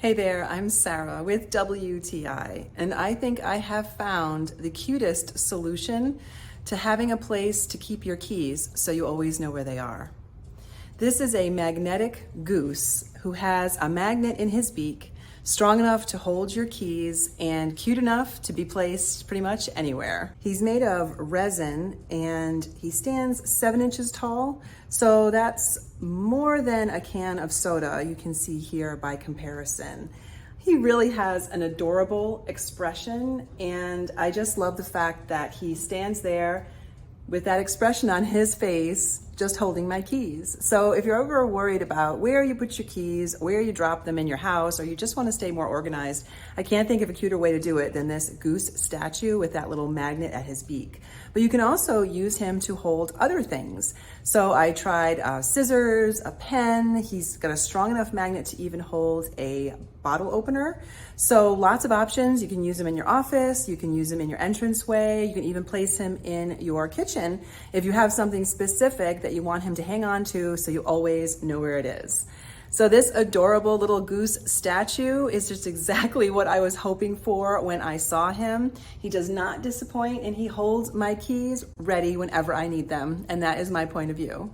Hey there, I'm Sarah with WTI, and I think I have found the cutest solution to having a place to keep your keys so you always know where they are. This is a magnetic goose who has a magnet in his beak strong enough to hold your keys and cute enough to be placed pretty much anywhere. He's made of resin and he stands 7 inches tall, so that's more than a can of soda you can see here by comparison. He really has an adorable expression, and I just love the fact that he stands there with that expression on his face, just holding my keys. So if you're ever worried about where you put your keys, where you drop them in your house, or you just want to stay more organized, I can't think of a cuter way to do it than this goose statue with that little magnet at his beak. But you can also use him to hold other things. So I tried scissors, a pen. He's got a strong enough magnet to even hold a bottle opener. So lots of options. You can use him in your office, you can use him in your entranceway, you can even place him in your kitchen if you have something specific that you want him to hang on to so you always know where it is. So this adorable little goose statue is just exactly what I was hoping for when I saw him. He does not disappoint, and he holds my keys ready whenever I need them, and that is my point of view.